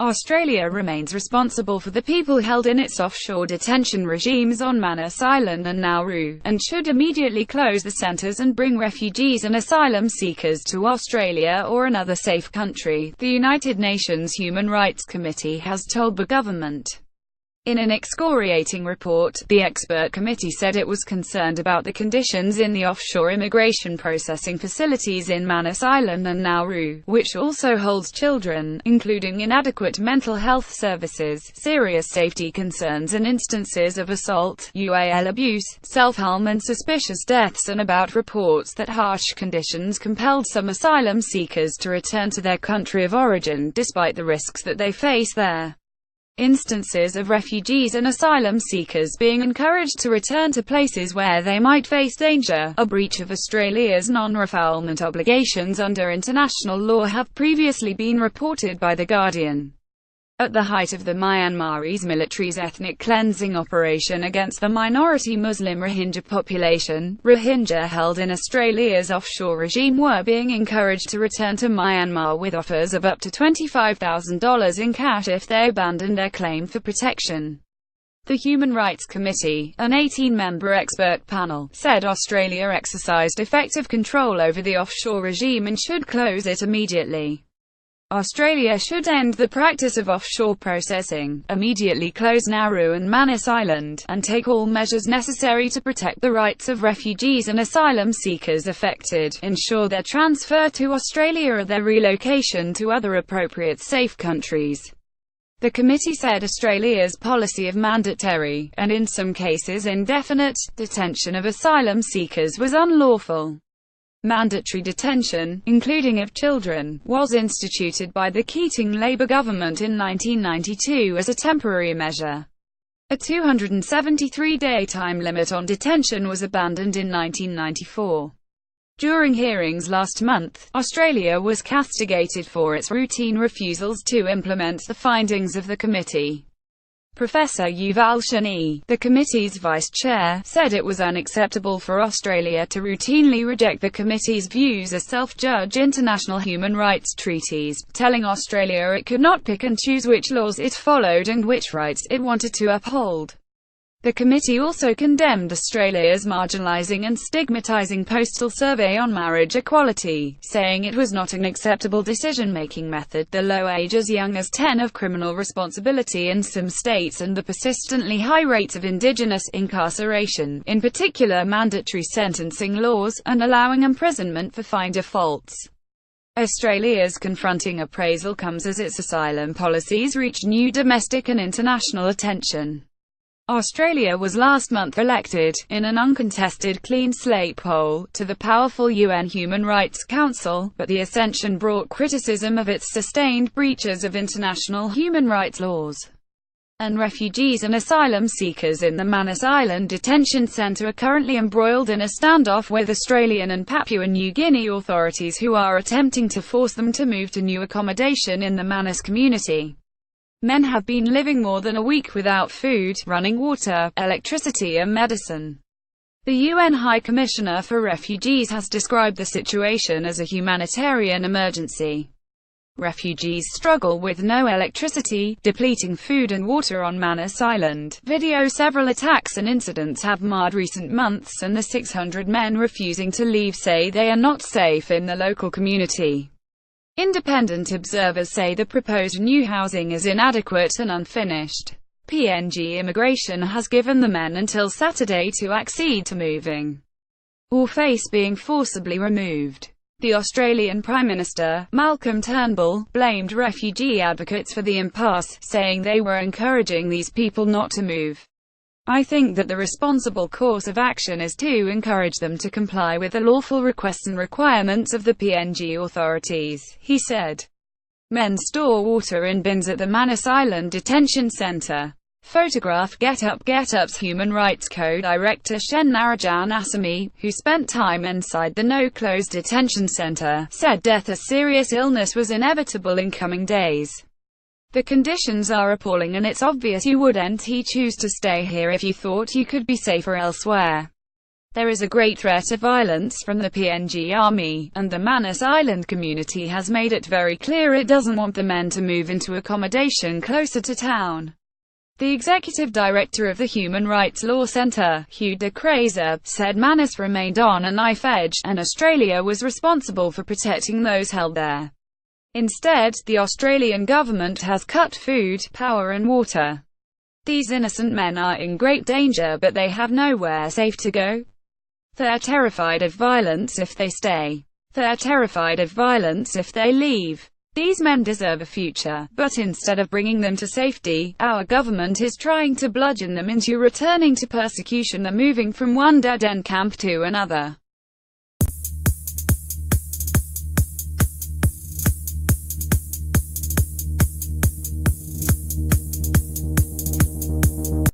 Australia remains responsible for the people held in its offshore detention regimes on Manus Island and Nauru, and should immediately close the centres and bring refugees and asylum seekers to Australia or another safe country, the United Nations Human Rights Committee has told the government. In an excoriating report, the expert committee said it was concerned about the conditions in the offshore immigration processing facilities in Manus Island and Nauru, which also holds children, including inadequate mental health services, serious safety concerns and instances of assault, UAL abuse, self-harm and suspicious deaths, and about reports that harsh conditions compelled some asylum seekers to return to their country of origin despite the risks that they face there. Instances of refugees and asylum seekers being encouraged to return to places where they might face danger, a breach of Australia's non-refoulement obligations under international law, have previously been reported by The Guardian. At the height of the Myanmarese military's ethnic cleansing operation against the minority Muslim Rohingya population, Rohingya held in Australia's offshore regime were being encouraged to return to Myanmar with offers of up to $25,000 in cash if they abandoned their claim for protection. The Human Rights Committee, an 18-member expert panel, said Australia exercised effective control over the offshore regime and should close it immediately. Australia should end the practice of offshore processing, immediately close Nauru and Manus Island, and take all measures necessary to protect the rights of refugees and asylum seekers affected, ensure their transfer to Australia or their relocation to other appropriate safe countries. The committee said Australia's policy of mandatory, and in some cases indefinite, detention of asylum seekers was unlawful. Mandatory detention, including of children, was instituted by the Keating Labour government in 1992 as a temporary measure. A 273-day time limit on detention was abandoned in 1994. During hearings last month, Australia was castigated for its routine refusals to implement the findings of the committee. Professor Yuval Shani, the committee's vice chair, said it was unacceptable for Australia to routinely reject the committee's views as self-judge international human rights treaties, telling Australia it could not pick and choose which laws it followed and which rights it wanted to uphold. The committee also condemned Australia's marginalising and stigmatising postal survey on marriage equality, saying it was not an acceptable decision-making method, the low age as young as 10 of criminal responsibility in some states, and the persistently high rates of Indigenous incarceration, in particular mandatory sentencing laws, and allowing imprisonment for fine defaults. Australia's confronting appraisal comes as its asylum policies reach new domestic and international attention. Australia was last month elected, in an uncontested clean slate poll, to the powerful UN Human Rights Council, but the ascension brought criticism of its sustained breaches of international human rights laws. And refugees and asylum seekers in the Manus Island detention centre are currently embroiled in a standoff with Australian and Papua New Guinea authorities, who are attempting to force them to move to new accommodation in the Manus community. Men have been living more than a week without food, running water, electricity and medicine. The UN High Commissioner for Refugees has described the situation as a humanitarian emergency. Refugees struggle with no electricity, depleting food and water on Manus Island. Several attacks and incidents have marred recent months, and the 600 men refusing to leave say they are not safe in the local community. Independent observers say the proposed new housing is inadequate and unfinished. PNG immigration has given the men until Saturday to accede to moving, or face being forcibly removed. The Australian Prime Minister, Malcolm Turnbull, blamed refugee advocates for the impasse, saying they were encouraging these people not to move. "I think that the responsible course of action is to encourage them to comply with the lawful requests and requirements of the PNG authorities," he said. Men store water in bins at the Manus Island Detention Centre. Photograph Get Up's Human Rights Co-Director Shen Narajan Asami, who spent time inside the no-close detention centre, said death or serious illness was inevitable in coming days. "The conditions are appalling and it's obvious you wouldn't choose to stay here if you thought you could be safer elsewhere." There is a great threat of violence from the PNG army, and the Manus Island community has made it very clear it doesn't want the men to move into accommodation closer to town. The executive director of the Human Rights Law Centre, Hugh de Keyser, said Manus remained on a knife edge, and Australia was responsible for protecting those held there. Instead, the Australian government has cut food, power and water. These innocent men are in great danger, but they have nowhere safe to go. They're terrified of violence if they stay. They're terrified of violence if they leave. These men deserve a future, but instead of bringing them to safety, our government is trying to bludgeon them into returning to persecution or moving from one dead-end camp to another.